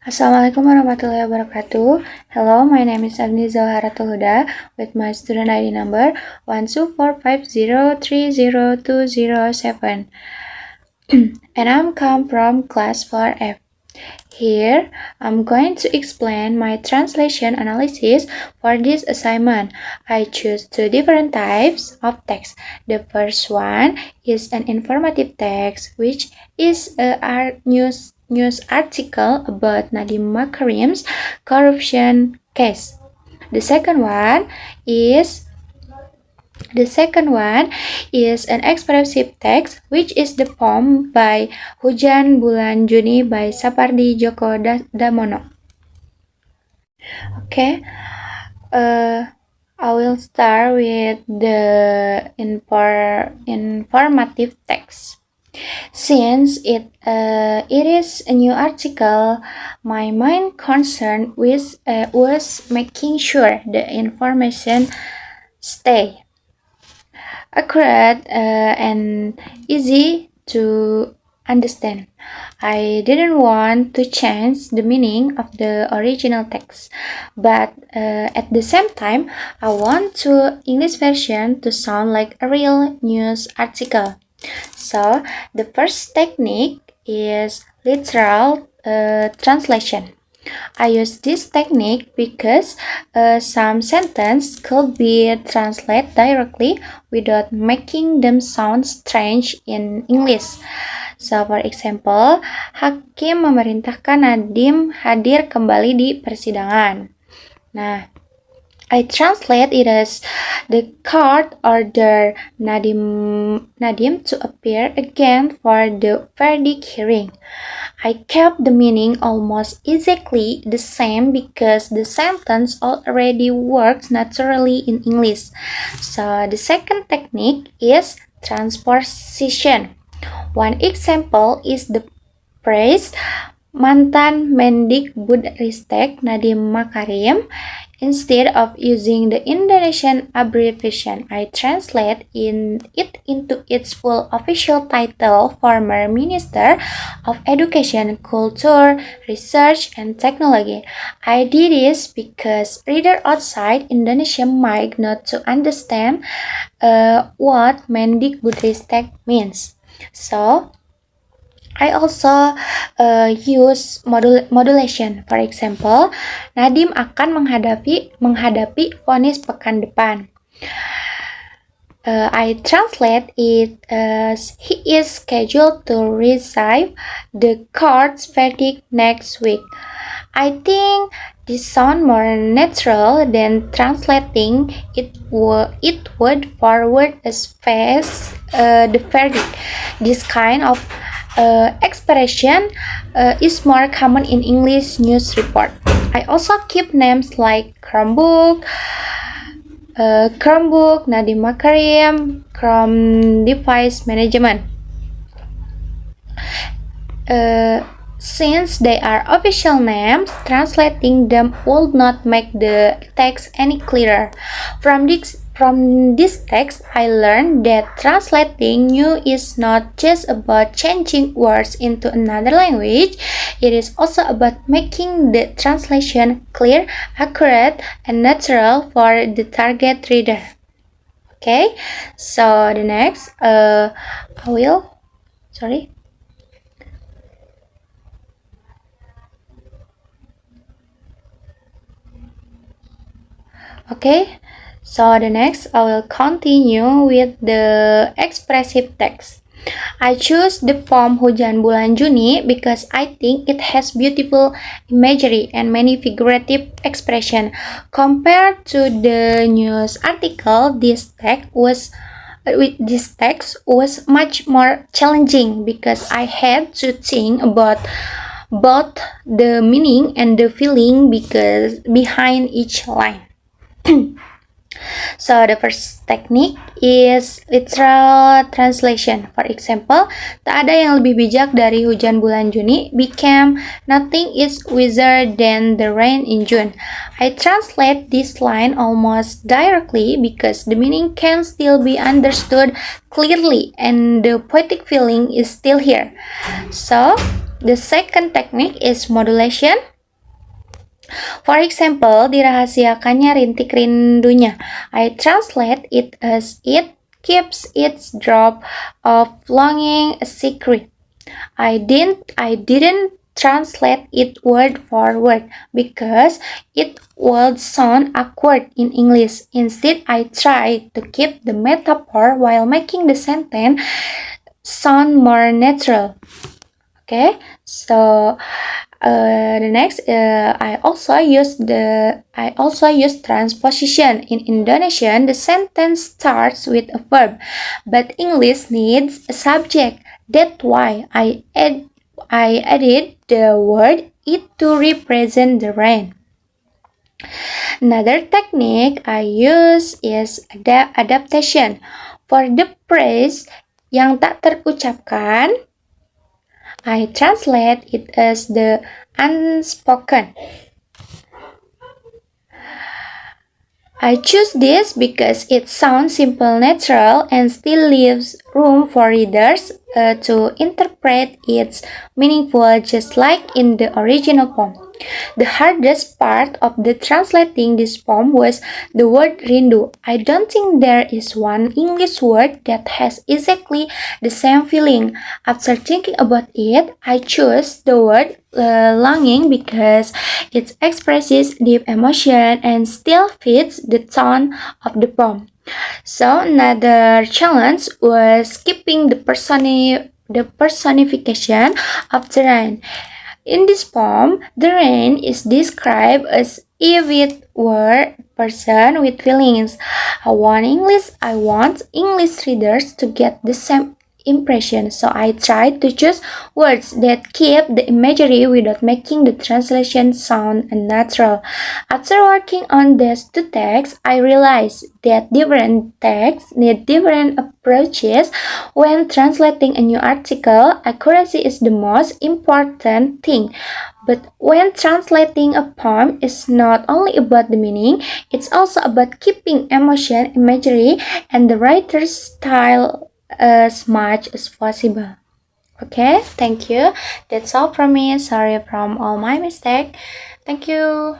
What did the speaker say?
Assalamualaikum warahmatullahi wabarakatuh. Hello, my name is Agni Zaoharotul Huda with my student ID number 12450302007 and I'm come from class 4F. Here, I'm going to explain my translation analysis for this assignment. I choose two different types of text. The first one is an informative text, which is a news article about Nadiem Makarim's corruption case. The second one is an expressive text, which is the poem by Hujan Bulan Juni by Sapardi Djoko Damono. Okay, I will start with the informative text. Since it is a new article, my main concern was making sure the information stay accurate and easy to understand. I didn't want to change the meaning of the original text, but at the same time, I want the English version to sound like a real news article. So, the first technique is literal translation. I use this technique because some sentences could be translated directly without making them sound strange in English. So, for example, hakim memerintahkan Nadiem hadir kembali di persidangan. Nah, I translate it as the court ordered Nadiem to appear again for the verdict hearing. I kept the meaning almost exactly the same because the sentence already works naturally in English. So the second technique is transposition. One example is the phrase mantan Mendikbudristek Nadiem Makarim. Instead of using the Indonesian abbreviation, I translate it into its full official title, former Minister of Education, Culture, Research, and Technology. I did this because readers outside Indonesia might not to understand what Mendikbudristek means. So, I also use modulation. For example, Nadiem akan menghadapi vonis pekan depan. I translate it as he is scheduled to receive the court's verdict next week. I think this sounds more natural than translating it word for word as fast the verdict. This kind of expression is more common in English news report. I also keep names like Chromebook, Nadiem Makarim, Chrome Device Management. Since they are official names, translating them would not make the text any clearer. From this text, I learned that translating new is not just about changing words into another language, it is also about making the translation clear, accurate, and natural for the target reader. Okay, so the next, Okay, so the next I will continue with the expressive text. I choose the poem Hujan Bulan Juni because I think it has beautiful imagery and many figurative expression. Compared to the news article, this text was much more challenging because I had to think about both the meaning and the feeling behind each line. So the first technique is literal translation. For example, tak ada yang lebih bijak dari hujan bulan Juni became nothing is wiser than the rain in June. I translate this line almost directly because the meaning can still be understood clearly and the poetic feeling is still here. So the second technique is modulation. For example, dirahasiakannya rintik rindunya. I translate it as it keeps its drop of longing a secret. I didn't translate it word for word because it would sound awkward in English. Instead, I tried to keep the metaphor while making the sentence sound more natural. Okay, so the next I also use transposition. In Indonesian, the sentence starts with a verb, but English needs a subject. That's why I added the word it to represent the rain. Another technique I use is adaptation. For the phrase yang tak terucapkan, I translate it as the unspoken. I choose this because it sounds simple, natural, and still leaves room for readers to interpret its meaningful, just like in the original poem. The hardest part of the translating this poem was the word rindu. I don't think there is one English word that has exactly the same feeling. After thinking about it, I chose the word longing because it expresses deep emotion and still fits the tone of the poem. So another challenge was keeping the personification of the rain. In this poem, the rain is described as if it were a person with feelings. I want English readers to get the same impression, so I tried to choose words that keep the imagery without making the translation sound unnatural. After working on these two texts, I realized that different texts need different approaches. When translating a new article, accuracy is the most important thing. But when translating a poem, it's not only about the meaning, it's also about keeping emotion, imagery, and the writer's style as much as possible. Okay, thank you. That's all from me. Sorry from all my mistake. Thank you.